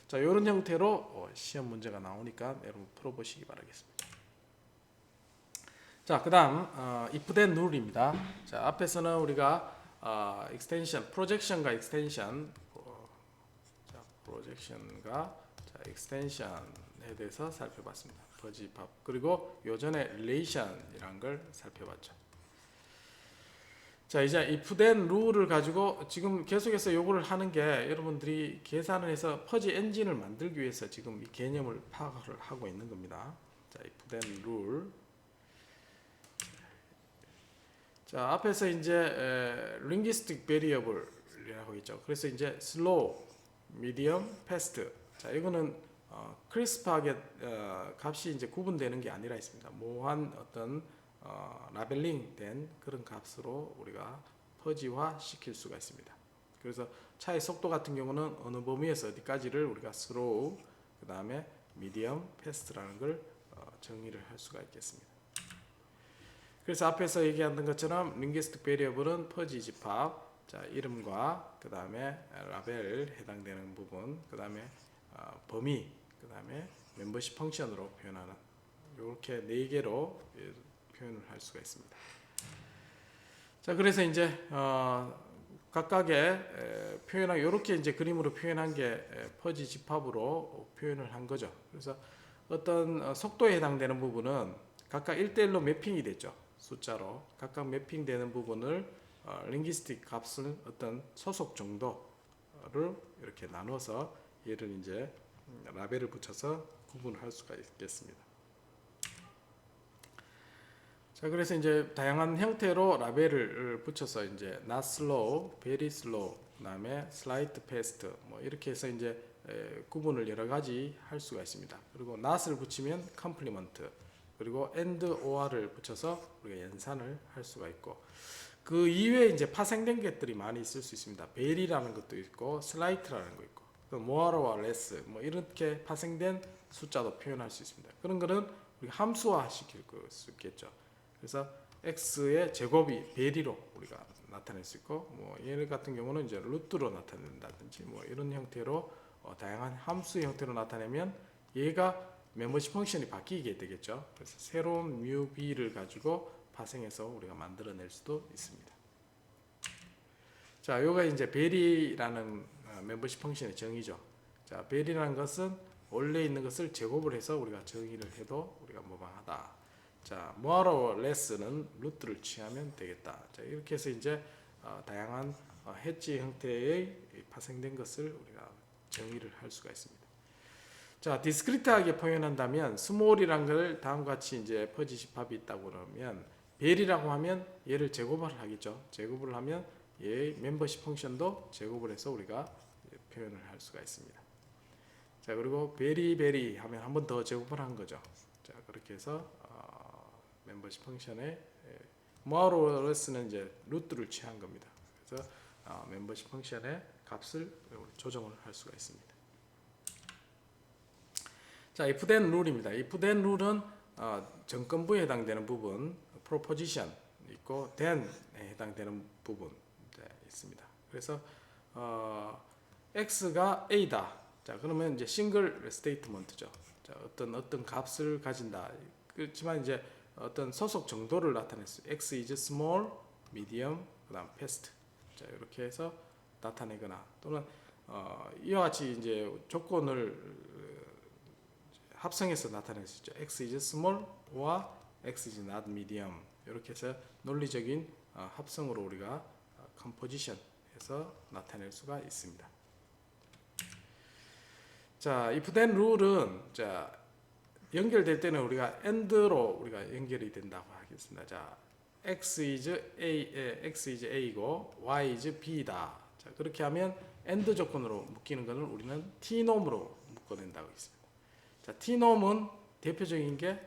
자, 이런 형태로 시험 문제가 나오니까 여러분 풀어보시기 바라겠습니다. 자, 그 다음 if then rule입니다. 자, 앞에서는 우리가 extension, projection과 extension, 자, projection과 extension에 대해서 살펴봤습니다. 집합, 그리고 요전에 relation이라는 걸 살펴봤죠. 자, 이제 if then rule을 가지고 지금 계속해서 요거를 하는 게 여러분들이 계산을 해서 퍼지 엔진을 만들기 위해서 지금 이 개념을 파악을 하고 있는 겁니다. 자, if then rule. 자, 앞에서 이제 linguistic variable이라고 있죠. 그래서 이제 slow, medium, fast. 자, 이거는 크리스프하게 값이 이제 구분되는 게 아니라 있습니다. 모호한 어떤 라벨링된 그런 값으로 우리가 퍼지화 시킬 수가 있습니다. 그래서 차의 속도 같은 경우는 어느 범위에서 어디까지를 우리가 slow, 그 다음에 medium, fast라는 걸 정의를 할 수가 있겠습니다. 그래서 앞에서 얘기했던 것처럼 linguistic variable은 퍼지 집합, 자, 이름과 그 다음에 라벨 해당되는 부분, 그 다음에 범위, 그 다음에 멤버십 펑션으로 표현하는 이렇게 4개로 표현을 할 수가 있습니다. 자, 그래서 이제 각각의 표현한 이렇게 이제 그림으로 표현한 게 퍼지 집합으로 표현을 한 거죠. 그래서 어떤 속도에 해당되는 부분은 각각 1대1로 매핑이 됐죠. 숫자로 각각 매핑되는 부분을 링귀스틱 값을 어떤 소속 정도를 이렇게 나눠서 얘를 이제 라벨을 붙여서 구분을 할 수가 있겠습니다. 자, 그래서 이제 다양한 형태로 라벨을 붙여서 이제 not slow, very slow, 그다음에 slight fast 뭐 이렇게 해서 이제 구분을 여러 가지 할 수가 있습니다. 그리고 not을 붙이면 complement, 그리고 and or를 붙여서 우리가 연산을 할 수가 있고, 그 이외에 이제 파생된 것들이 많이 있을 수 있습니다. very라는 것도 있고 slight라는 거 있고, more와 less 뭐 이렇게 파생된 숫자도 표현할 수 있습니다. 그런 거는 우리가 함수화 시킬 수 있겠죠. 그래서 x의 제곱이 베리로 우리가 나타낼 수 있고, 뭐 얘 같은 경우는 이제 루트로 나타낸다든지 뭐 이런 형태로 다양한 함수 형태로 나타내면 얘가 멤버십 펑션이 바뀌게 되겠죠. 그래서 새로운 뮤 b를 가지고 파생해서 우리가 만들어낼 수도 있습니다. 자, 요가 이제 베리라는 멤버십 펑션의 정의죠. 자, 베리라는 것은 원래 있는 것을 제곱을 해서 우리가 정의를 해도 우리가 무방하다. 자, more와 less는 루트를 취하면 되겠다. 자, 이렇게 해서 이제 다양한 해지 형태의 파생된 것을 우리가 정의를 할 수가 있습니다. 자, 디스크리트하게 표현한다면 small이란 걸 다음과 같이 이제 퍼지 집합이 있다고 그러면 벨이라고 하면 얘를 제곱을 하겠죠. 제곱을 하면 얘의 멤버십 펑션도 제곱을 해서 우리가 표현을 할 수가 있습니다. 자, 그리고 베리 하면 한 번 더 제곱을 한 거죠. 자, 그렇게 해서 멤버십 펑션의 more와 less는 이제 루트를 취한 겁니다. 그래서 멤버십 펑션의 값을 조정을 할 수가 있습니다. 자, if then 룰입니다. if then 룰은 정건부에 해당되는 부분, proposition 있고 then에 해당되는 부분 있습니다. 그래서 x가 a다. 자, 그러면 이제 싱글 스테이트먼트죠. 자, 어떤 값을 가진다. 그렇지만 이제 어떤 소속 정도를 나타낼 수. x is small, medium, 그다음 fast. 자, 이렇게 해서 나타내거나 또는 이와 같이 이제 조건을 합성해서 나타낼 수 있죠. x is small와 x is not medium. 이렇게 해서 논리적인 합성으로 우리가 composition해서 나타낼 수가 있습니다. 자, if then 룰은 자, 연결될 때는 우리가 and로 우리가 연결이 된다고 하겠습니다. 자, x is a이고 y is b다. 자, 그렇게 하면 and 조건으로 묶이는 것을 우리는 t놈으로 묶어낸다고 했습니다. 자, t놈은 대표적인 게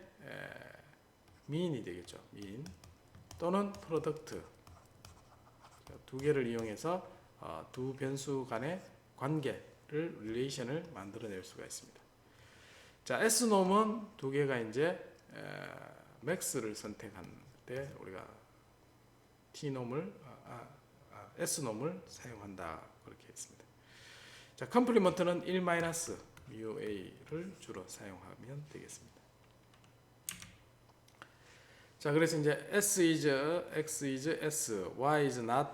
mean이 되겠죠. mean 또는 product. 두 개를 이용해서 두 변수 간의 관계를 relation을 만들어낼 수가 있습니다. 자, s놈은 두 개가 이제 max를 선택한 때 우리가 t놈을 s놈을 사용한다 그렇게 했습니다. 자, 컴플리먼트는 1 mu a를 주로 사용하면 되겠습니다. 자, 그래서 이제 x is s, y is not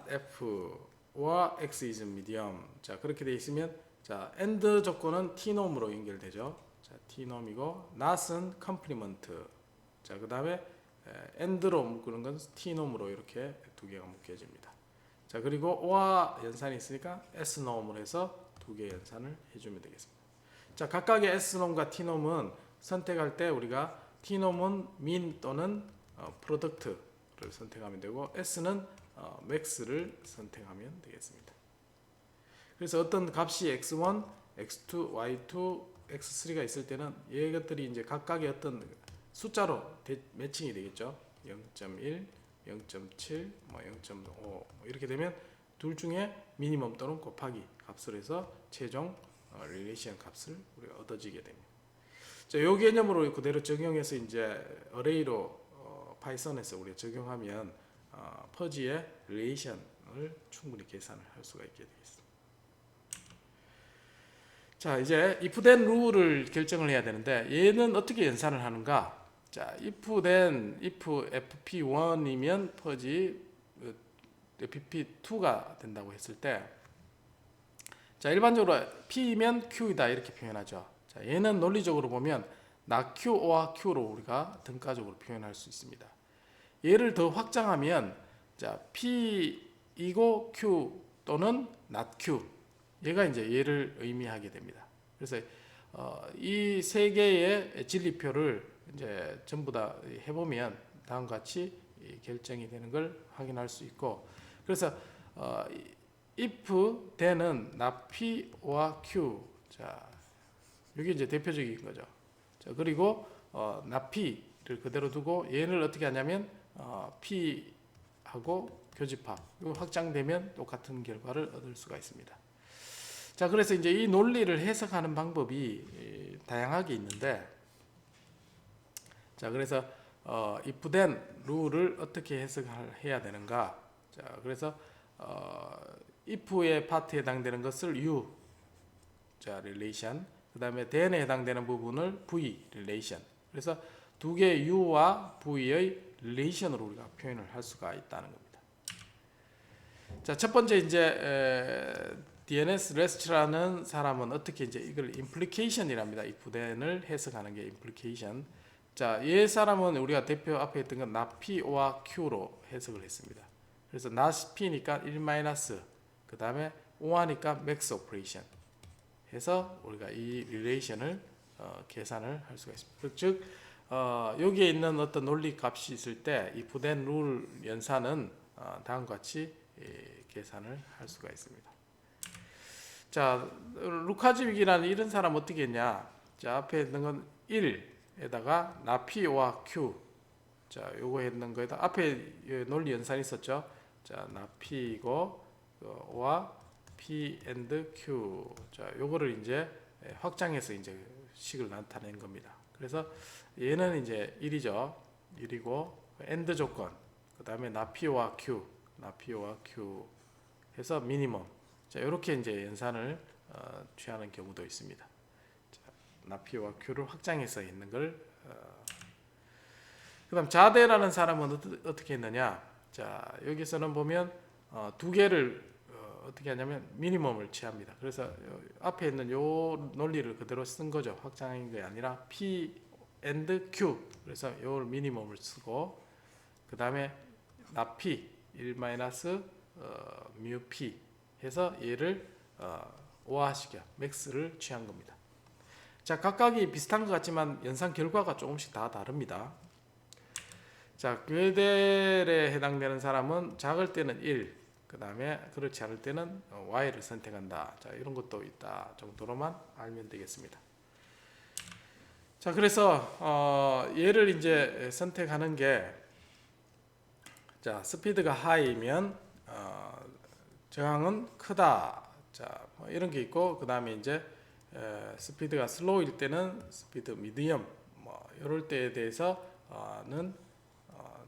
f와 x is medium. 자, 그렇게 되어 있으면 자, and 조건은 t놈으로 연결되죠. 자, t놈이고 not은 complement. 자, 그다음에 and로 묶는 건 t놈으로 이렇게 두 개가 묶여집니다. 자, 그리고 o와 연산이 있으니까 s놈으로 해서 두 개 연산을 해주면 되겠습니다. 자, 각각의 s놈과 t놈은 선택할 때 우리가 t놈은 mean 또는 product를 선택하면 되고 s는 max를 선택하면 되겠습니다. 그래서 어떤 값이 x1, x2, y2, x3가 있을 때는 이것들이 이제 각각의 어떤 숫자로 매칭이 되겠죠. 0.1, 0.7, 뭐 0.5 뭐 이렇게 되면 둘 중에 미니멈 또는 곱하기 값을 해서 최종 릴레이션 값을 우리가 얻어지게 됩니다. 자, 이 개념으로 그대로 적용해서 이제 어레이로 파이썬에서 우리가 적용하면 퍼지의 릴레이션을 충분히 계산을 할 수가 있게 되겠습니다. 자, 이제 if then 룰을 결정을 해야 되는데 얘는 어떻게 연산을 하는가? 자, if fp1이면 퍼지 fp2가 된다고 했을 때, 자, 일반적으로 p면 q이다 이렇게 표현하죠. 자, 얘는 논리적으로 보면 not q or q로 우리가 등가적으로 표현할 수 있습니다. 얘를 더 확장하면, 자, p이고 q 또는 not q, 얘가 이제 얘를 의미하게 됩니다. 그래서 이 세 개의 진리표를 이제 전부 다 해보면 다음과 같이 결정이 되는 걸 확인할 수 있고, 그래서 if then은 not p or q, 자, 이게 이제 대표적인 거죠. 자, 그리고 not p를 그대로 두고 얘를 어떻게 하냐면 p하고 교집합, 이거 확장되면 똑같은 결과를 얻을 수가 있습니다. 자, 그래서 이제 이 논리를 해석하는 방법이 다양하게 있는데, 자, 그래서 if then 룰을 어떻게 해석해야 되는가? 자, 그래서 if의 파트에 해당되는 것을 u, 자, relation, 그 다음에 then에 해당되는 부분을 v, relation. 그래서 두 개의 u와 v의 relation으로 우리가 표현을 할 수가 있다는 겁니다. 자, 첫 번째 이제 DNS REST라는 사람은 어떻게 이제 이걸 implication이랍니다. if then을 해석하는 게 implication. 자, 이 사람은 우리가 대표 앞에 했던 건 not p or q로 해석을 했습니다. 그래서 not p니까 1- 그 다음에 or니까 max operation 해서 우리가 이 relation을 계산을 할 수가 있습니다. 즉 여기에 있는 어떤 논리 값이 있을 때 if then 룰 연산은 다음과 같이 계산을 할 수가 있습니다. 자, 루카즈윅이라는 이런 사람 어떻게 했냐? 자, 앞에 있는 건 1에다가 not p or q, 자, 요거 했는 거에다 앞에 논리 연산이 있었죠. 자, not p이고 or p and q, 자, 요거를 이제 확장해서 이제 식을 나타낸 겁니다. 그래서 얘는 이제 1이죠. 1이고 and 조건, 그 다음에 not p or q 해서 미니멈. 자, 이렇게 이제 연산을 취하는 경우도 있습니다. 자, not p와 q를 확장해서 있는 걸. 그다음 자대라는 사람은 어떻게 했느냐? 자, 여기서는 보면 두 개를 어떻게 하냐면 미니멈을 취합니다. 그래서 앞에 있는 요 논리를 그대로 쓴 거죠. 확장한 게 아니라 p and q. 그래서 요 미니멈을 쓰고, 그 다음에 not p 1- mu p 해서 얘를 오화시켜 맥스를 취한 겁니다. 자, 각각이 비슷한 것 같지만 연산 결과가 조금씩 다 다릅니다. 자, 괴델에 해당되는 사람은 작을 때는 1, 그 다음에 그렇지 않을 때는 y를 선택한다. 자, 이런 것도 있다 정도로만 알면 되겠습니다. 자, 그래서 얘를 이제 선택하는 게, 자, 스피드가 하이면 저항은 크다. 자, 뭐 이런 게 있고, 그 다음에 이제 스피드가 슬로우일 때는 스피드 미디엄, 뭐 이럴 때에 대해서는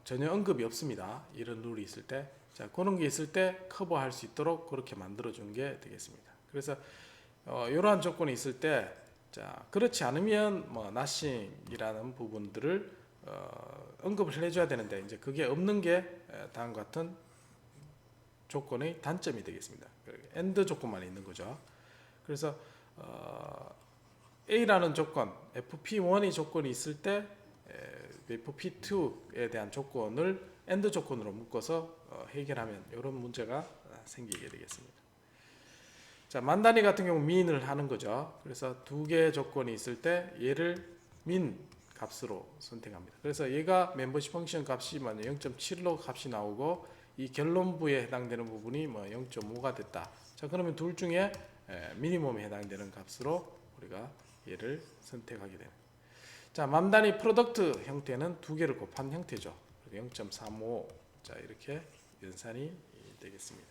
전혀 언급이 없습니다. 이런 룰이 있을 때, 자, 그런 게 있을 때 커버할 수 있도록 그렇게 만들어 준 게 되겠습니다. 그래서 이러한 조건이 있을 때, 자, 그렇지 않으면 뭐 nothing이라는 부분들을 언급을 해줘야 되는데, 이제 그게 없는 게 다음과 같은 조건의 단점이 되겠습니다. AND 조건만 있는 거죠. 그래서 A라는 조건, FP1의 조건이 있을 때 FP2에 대한 조건을 AND 조건으로 묶어서 해결하면 이런 문제가 생기게 되겠습니다. 자, 만단위 같은 경우 민을 하는 거죠. 그래서 두 개의 조건이 있을 때 얘를 민 값으로 선택합니다. 그래서 얘가 멤버십 펑션 값이 0.7로 값이 나오고, 이 결론부에 해당되는 부분이 0.5가 됐다. 자, 그러면 둘 중에 미니멈에 해당되는 값으로 우리가 얘를 선택하게 됩니다. 자, 맘단위 프로덕트 형태는 두 개를 곱한 형태죠. 0.35, 자, 이렇게 연산이 되겠습니다.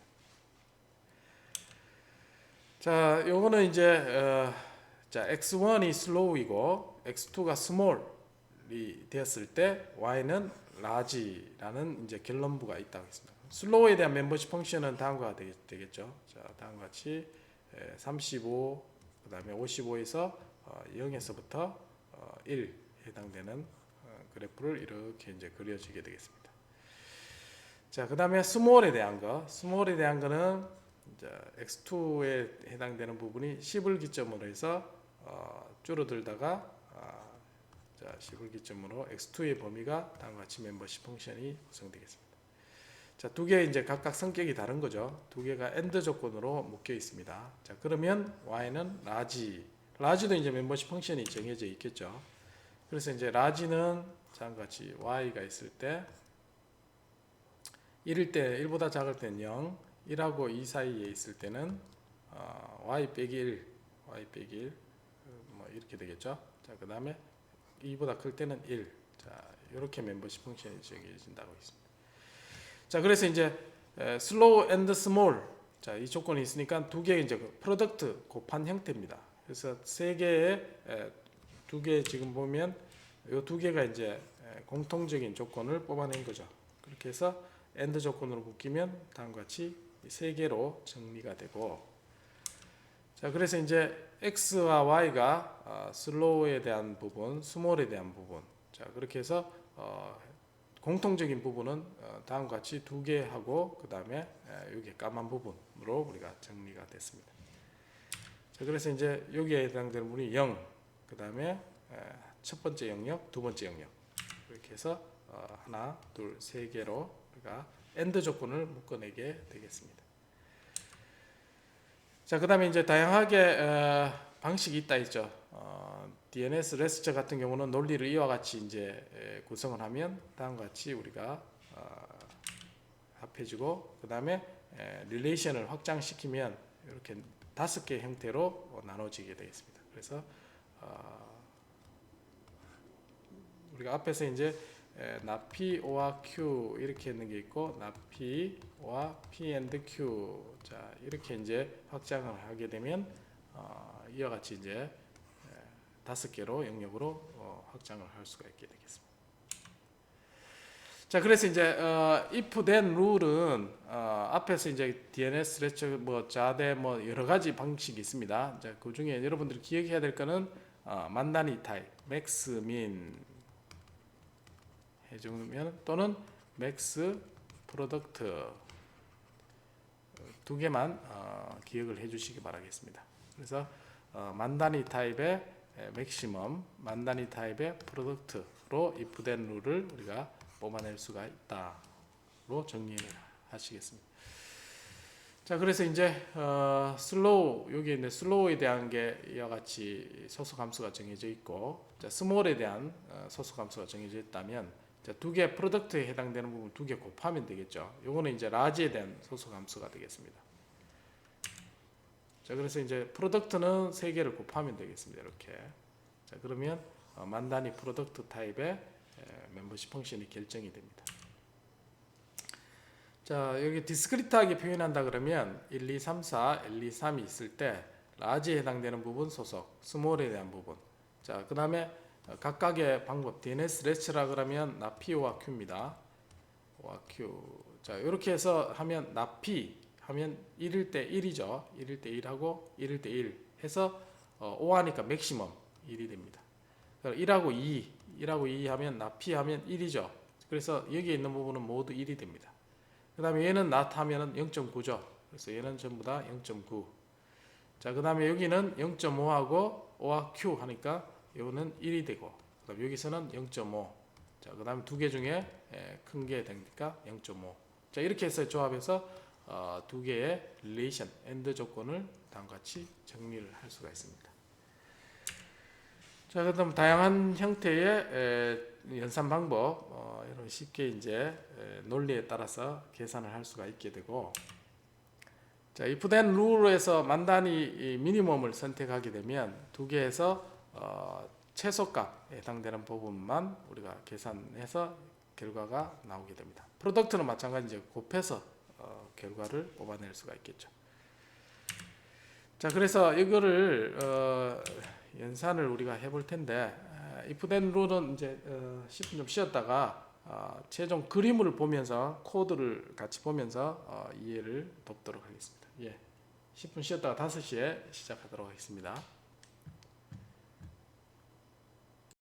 자, 요거는 이제 자, x1이 slow이고 x2가 small이 되었을 때 y는 large라는 이제 결론부가 있다고 했습니다. 슬로우에 대한 멤버십 펑션은 다음과 되겠죠. 자, 다음과 같이 35, 그 다음에 55에서 0에서부터 1 해당되는 그래프를 이렇게 이제 그려지게 되겠습니다. 자, 그 다음에 스몰에 대한 거는 이제 x2에 해당되는 부분이 10을 기점으로 해서 줄어들다가 자, 10을 기점으로 x2의 범위가 다음과 같이 멤버십 펑션이 구성되겠습니다. 자, 두 개 이제 각각 성격이 다른 거죠. 두 개가 엔드 조건으로 묶여 있습니다. 자, 그러면 y는 라지도 이제 멤버십 펑션이 정해져 있겠죠. 그래서 이제 라지는 다음과 같이 y가 있을 때 1일 때 1보다 작을 때는 0, 1하고 2 사이에 있을 때는 y 빼기 1 뭐 이렇게 되겠죠. 자, 그 다음에 2보다 클 때는 1. 자, 이렇게 멤버십 펑션이 정해진다고 있습니다. 자, 그래서 이제 슬로우 앤드 스몰, 자, 이 조건이 있으니까 두 개의 이제 프로덕트 곱한 형태입니다. 그래서 세 개의 두 개 지금 보면 이 두 개가 이제 공통적인 조건을 뽑아낸 거죠. 그렇게 해서 앤드 조건으로 묶이면 다음과 같이 세 개로 정리가 되고, 자, 그래서 이제 x와 y가 슬로우에 대한 부분, 스몰에 대한 부분, 자, 그렇게 해서 공통적인 부분은 다음과 같이 두 개 하고 그 다음에 여기 까만 부분으로 우리가 정리가 됐습니다. 자, 그래서 이제 여기에 해당되는 부분이 0, 그 다음에 첫 번째 영역, 두 번째 영역, 이렇게 해서 하나, 둘, 세 개로 우리가 엔드 조건을 묶어내게 되겠습니다. 자, 그 다음에 이제 다양하게 방식이 있다 했죠. DNS 레스처 같은 경우는 논리를 이와 같이 이제 구성을 하면 다음과 같이 우리가 합해지고, 그 다음에 릴레이션을 확장시키면 이렇게 5개 형태로 나눠지게 되겠습니다. 그래서 우리가 앞에서 이제 나P, O와 Q 이렇게 있는 게 있고, 나P, O와 P and Q, 자, 이렇게 이제 확장을 하게 되면 이와 같이 이제 5개로 영역으로 확장을 할 수가 있게 되겠습니다. 자, 그래서 이제 if then 룰은 앞에서 이제 DNS 레처 뭐 자대 뭐 여러 가지 방식이 있습니다. 자, 그 중에 여러분들이 기억해야 될 거는 만다니 타입, 맥스, 민 해주면 또는 맥스, 프로덕트 두 개만 기억을 해주시기 바라겠습니다. 그래서 만다니 타입의 맥시멈, 만다니 타입의 프로덕트로 if then 룰을 우리가 뽑아낼 수가 있다로 정리를 하시겠습니다. 자, 그래서 이제 슬로우, 여기 있는 슬로우에 대한 게 이와 같이 소수 함수가 정해져 있고, 자, 스몰에 대한 소수 함수가 정해져 있다면, 자, 두 개 프로덕트에 해당되는 부분 두 개 곱하면 되겠죠. 요거는 이제 라지에 대한 소수 함수가 되겠습니다. 자, 그래서 이제 프로덕트는 세 개를 곱하면 되겠습니다. 이렇게. 자, 그러면 만다니 프로덕트 타입의 멤버십 펑션이 결정이 됩니다. 자, 여기 디스크리트하게 표현한다 그러면 1, 2, 3, 4, 1, 2, 3이 있을 때 라지에 해당되는 부분 소속, 스몰에 대한 부분. 자, 그 다음에 각각의 방법, DNS 레스처라 그러면 나 P와 Q입니다. O와 Q. 자, 이렇게 해서 하면 나 P 하면 1일 때 1이죠. 1일 때 1하고 1일 때 1 해서 O 하니까 맥시멈 1이 됩니다. 1하고 2 하면 나 P 하면 1이죠. 그래서 여기에 있는 부분은 모두 1이 됩니다. 그 다음에 얘는 not 하면 0.9죠. 그래서 얘는 전부 다 0.9. 자, 그 다음에 여기는 0.5하고 O와 Q 하니까 이거는 1이 되고, 그다음 여기서는 0.5. 자, 그 다음에 두 개 중에 큰 게 되니까 0.5. 자, 이렇게 해서 조합해서 두 개의 릴레이션, 엔드 조건을 다음과 같이 정리를 할 수가 있습니다. 자, 그다음 다양한 형태의 연산 방법, 이런 쉽게 이제 논리에 따라서 계산을 할 수가 있게 되고, 자, if then 룰에서 만단위 미니멈을 선택하게 되면 두 개에서 최소값에 해당되는 부분만 우리가 계산해서 결과가 나오게 됩니다. 프로덕트는 마찬가지 이제 곱해서 결과를 뽑아낼 수가 있겠죠. 자, 그래서 이거를 연산을 우리가 해볼 텐데, if then 룰은 이제 10분 좀 쉬었다가 최종 그림을 보면서 코드를 같이 보면서 이해를 돕도록 하겠습니다. 예, 10분 쉬었다가 5시에 시작하도록 하겠습니다.